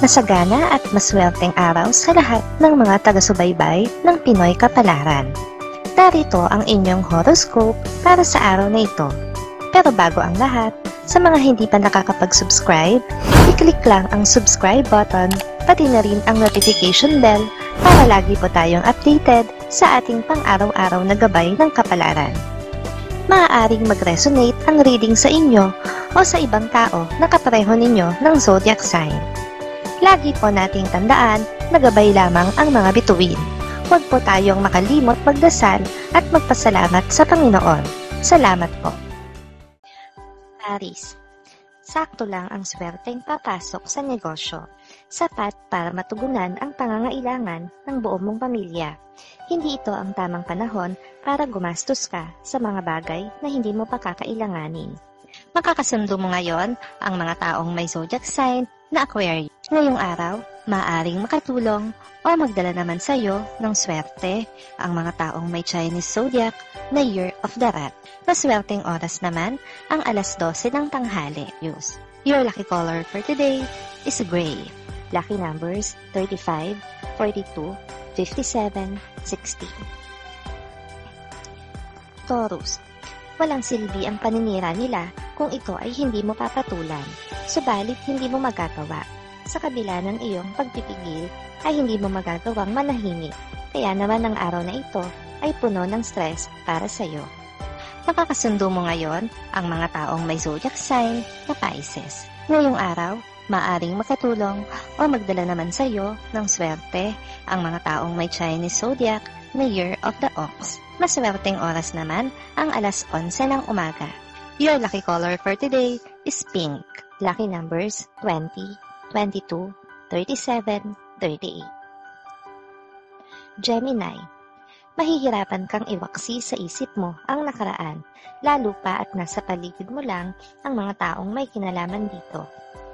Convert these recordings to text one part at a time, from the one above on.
Masagana at maswerteng araw sa lahat ng mga taga-subaybay ng Pinoy Kapalaran. Narito ang inyong horoscope para sa araw na ito. Pero bago ang lahat, sa mga hindi pa nakakapag-subscribe, i-click lang ang subscribe button, pati na rin ang notification bell para lagi po tayong updated sa ating pang-araw-araw na gabay ng kapalaran. Maaaring mag-resonate ang reading sa inyo o sa ibang tao na kapareho ninyo ng zodiac sign. Lagi po nating tandaan na gabay lamang ang mga bituin. Huwag po tayong makalimot magdasal at magpasalamat sa Panginoon. Salamat po. Aries, sakto lang ang swerteng papasok sa negosyo, sapat para matugunan ang pangangailangan ng buong mong pamilya. Hindi ito ang tamang panahon para gumastos ka sa mga bagay na hindi mo pa kakailanganin. Makakasundo mo ngayon ang mga taong may zodiac sign na Aquarius. Ngayong araw, maaaring makatulong o magdala naman sa iyo ng swerte ang mga taong may Chinese zodiac na Year of the Rat. Maswerteng oras naman ang alas 12 ng tanghali. Your lucky color for today is gray. Lucky numbers 35, 42, 57, 16. Taurus, walang silbi ang paninira nila kung ito ay hindi mo papatulan, subalit hindi mo magagawa. Sa kabila ng iyong pagpipigil ay hindi mo magagawang manahimik, kaya naman ang araw na ito ay puno ng stress para sa iyo. Makakasundo mo ngayon ang mga taong may zodiac sign na Pisces. Ngayong araw, maaring makatulong o magdala naman sa iyo ng swerte ang mga taong may Chinese zodiac na Year of the Ox. Maswerteng oras naman ang alas 11 ng umaga. Your lucky color for today is pink. Lucky numbers 20, 22, 37, 38. Gemini, mahihirapan kang iwaksi sa isip mo ang nakaraan, lalo pa at nasa paligid mo lang ang mga taong may kinalaman dito.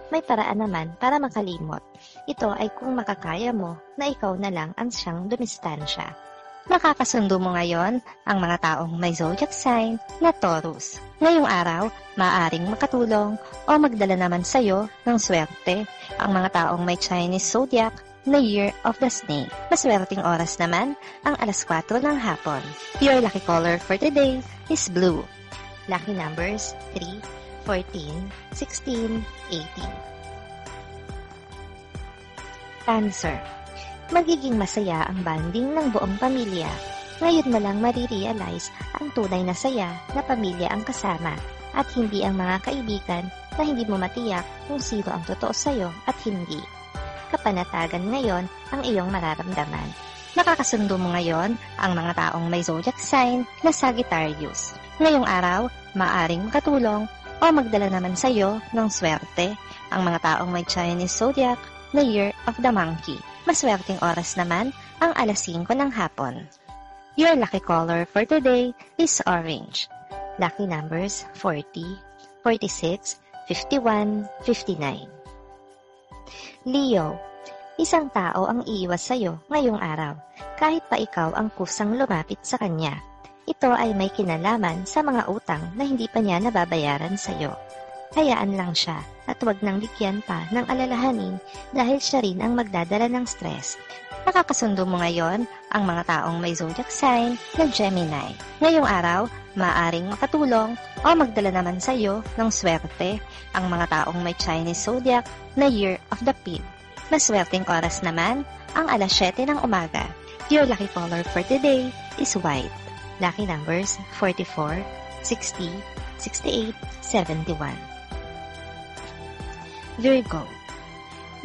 May paraan naman para makalimot. Ito ay kung makakaya mo na ikaw na lang ang siyang dumistansya. Makakasundo mo ngayon ang mga taong may zodiac sign na Taurus. Ngayong araw, maaaring makatulong o magdala naman sa iyo ng swerte ang mga taong may Chinese zodiac na Year of the Snake. Maswerteng oras naman ang alas 4 ng hapon. Your lucky color for today is blue. Lucky numbers 3, 14, 16, 18. Cancer, magiging masaya ang bonding ng buong pamilya. Ngayon mo lang marirealize ang tunay na saya na pamilya ang kasama at hindi ang mga kaibigan na hindi mo matiyak kung sino ang totoo sa'yo at hindi. Kapanatagan ngayon ang iyong mararamdaman. Nakakasundo mo ngayon ang mga taong may zodiac sign na Sagittarius. Ngayong araw, maaring makatulong o magdala naman sa iyo ng swerte ang mga taong may Chinese zodiac na Year of the Monkey. Maswerteng oras naman ang alas 5 ng hapon. Your lucky color for today is orange. Lucky numbers 40, 46, 51, 59. Leo, isang tao ang iiwas sa iyo ngayong araw, kahit pa ikaw ang kusang lumapit sa kanya. Ito ay may kinalaman sa mga utang na hindi pa niya nababayaran sa iyo. Hayaan lang siya at huwag nang bigyan pa ng alalahanin dahil siya rin ang magdadala ng stress. Nakakasundo mo ngayon ang mga taong may zodiac sign na Gemini. Ngayong araw, maaaring makatulong o magdala naman sa iyo ng swerte ang mga taong may Chinese zodiac na Year of the Pig. Maswerteng oras naman ang alas 7 ng umaga. Your lucky color for today is white. Lucky numbers 44, 60, 68, 71. Virgo,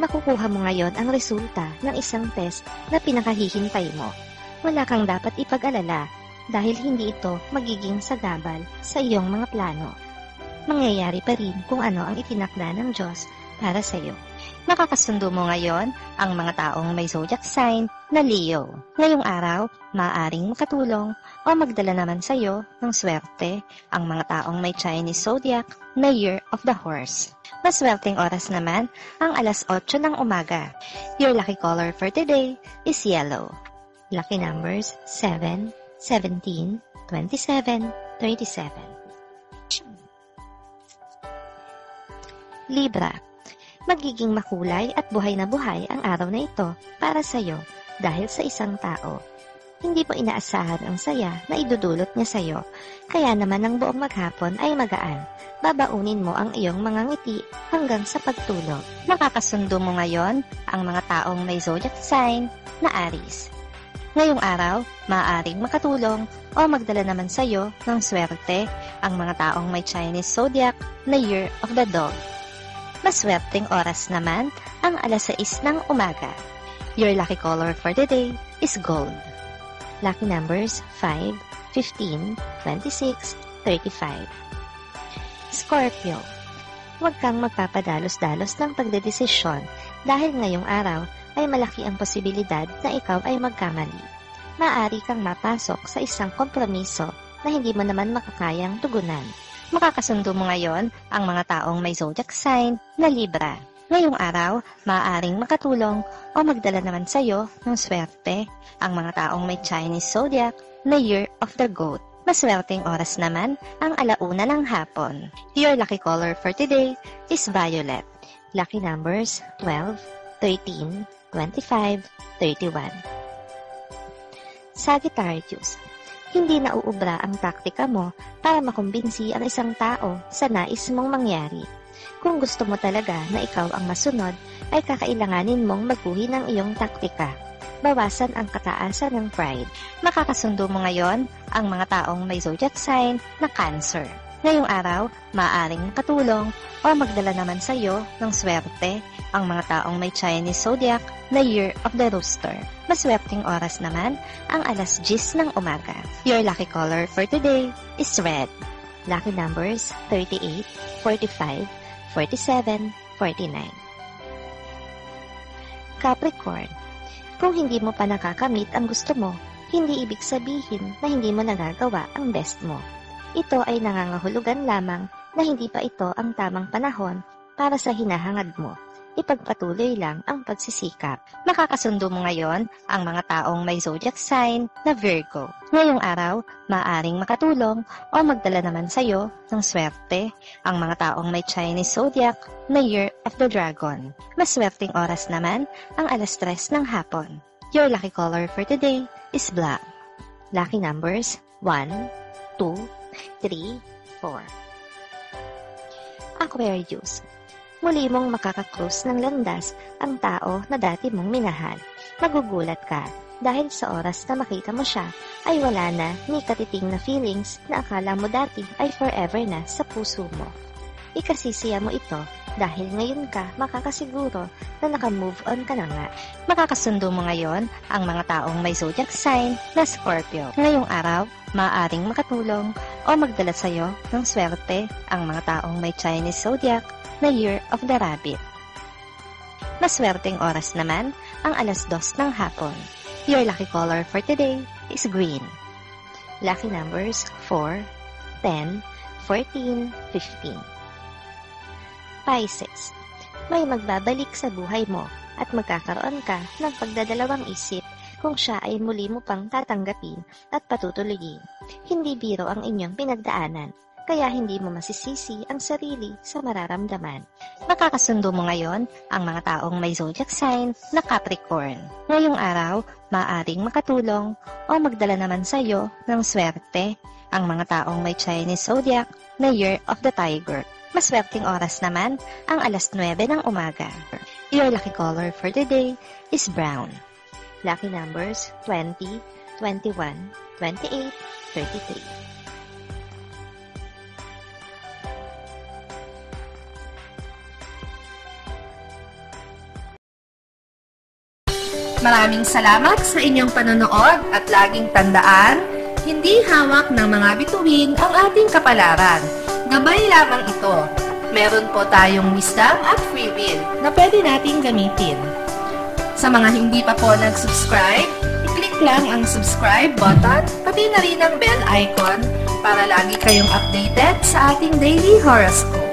makukuha mo ngayon ang resulta ng isang test na pinakahihintay mo. Wala kang dapat ipag-alala dahil hindi ito magiging sagabal sa iyong mga plano. Mangyayari pa rin kung ano ang itinakda ng Diyos para sa iyo. Makakasundo mo ngayon ang mga taong may zodiac sign na Leo. Ngayong araw, maaaring makatulong o magdala naman sa iyo ng swerte ang mga taong may Chinese zodiac na Year of the Horse. Maswerteng oras naman ang alas 8 ng umaga. Your lucky color for today is yellow. Lucky numbers 7, 17, 27, 37. Libra, Magiging makulay at buhay na buhay ang araw na ito para sa'yo dahil sa isang tao. Hindi mo inaasahan ang saya na idudulot niya sa'yo, kaya naman ang buong maghapon ay magaan. Babaunin mo ang iyong mga ngiti hanggang sa pagtulog. Makakasundo mo ngayon ang mga taong may zodiac sign na Aries. Ngayong araw, maaaring makatulong o magdala naman sa iyo ng swerte ang mga taong may Chinese zodiac na Year of the Dog. Maswerteng oras naman ang alas 6 ng umaga. Your lucky color for the day is gold. Lucky numbers 5, 15, 26, 35. Scorpio, huwag kang magpapadalos-dalos ng pagdedesisyon dahil ngayong araw ay malaki ang posibilidad na ikaw ay magkamali. Maaari kang mapasok sa isang kompromiso na hindi mo naman makakayang tugunan. Makakasundo mo ngayon ang mga taong may zodiac sign na Libra. Ngayong araw, maaaring makatulong o magdala naman sa iyo ng swerte ang mga taong may Chinese zodiac na Year of the Goat. Maswerteng oras naman ang alauna ng hapon. Your lucky color for today is violet. Lucky numbers 12, 13, 25, 31. Sagittarius, hindi nauubra ang taktika mo para makumbinsi ang isang tao sa nais mong mangyari. Kung gusto mo talaga na ikaw ang masunod, ay kakailanganin mong magbuhin ang iyong taktika. Bawasan ang kataasan ng pride. Makakasundo mo ngayon ang mga taong may zodiac sign na Cancer. Ngayong araw, maaaring makatulong o magdala naman sa iyo ng swerte ang mga taong may Chinese zodiac na Year of the Rooster. Maswerteng oras naman ang alas 10 ng umaga. Your lucky color for today is red. Lucky numbers 38, 45, 47, 49. Capricorn, kung hindi mo pa nakakamit ang gusto mo, hindi ibig sabihin na hindi mo nagagawa ang best mo. Ito ay nangangahulugan lamang na hindi pa ito ang tamang panahon para sa hinahangad mo. Ipagpatuloy lang ang pagsisikap. Makakasundo mo ngayon ang mga taong may zodiac sign na Virgo. Ngayong araw, maaaring makatulong o magdala naman sa iyo ng swerte ang mga taong may Chinese zodiac na Year of the Dragon. Maswerteng oras naman ang alas 3 ng hapon. Your lucky color for today is black. Lucky numbers 1, 2, 3, 4. Aquarius, muli mong makakakrus ng landas ang tao na dati mong minahal. Magugulat ka dahil sa oras na makita mo siya ay wala na ni katiting na feelings na akala mo dati ay forever na sa puso mo. Ikasisiya mo ito dahil ngayon ka makakasiguro na naka-move on ka na nga. Makakasundo mo ngayon ang mga taong may zodiac sign na Scorpio. Ngayong araw, maaaring makatulong o magdala sa iyo ng swerte ang mga taong may Chinese zodiac na Year of the Rabbit. Maswerteng oras naman ang alas 2 ng hapon. Your lucky color for today is green. Lucky numbers 4, 10, 14, 15. Pisces, may magbabalik sa buhay mo at magkakaroon ka ng pagdadalawang isip kung siya ay muli mo pang tatanggapin at patutuloyin. Hindi biro ang inyong pinagdaanan, kaya hindi mo masisisi ang sarili sa mararamdaman. Makakasundo mo ngayon ang mga taong may zodiac sign na Capricorn. Ngayong araw, maaaring makatulong o magdala naman sa iyo ng swerte ang mga taong may Chinese zodiac na Year of the Tiger. Maswerteng oras naman ang alas 9 ng umaga. Your lucky color for the day is brown. Lucky numbers 20, 21, 28, 33. Maraming salamat sa inyong panonood at laging tandaan, hindi hawak ng mga bituin ang ating kapalaran. Gabay lamang ito. Meron po tayong wisdom at free will na pwede nating gamitin. Sa mga hindi pa po nag-subscribe, i-click lang ang subscribe button, pati na rin ang bell icon para lagi kayong updated sa ating daily horoscope.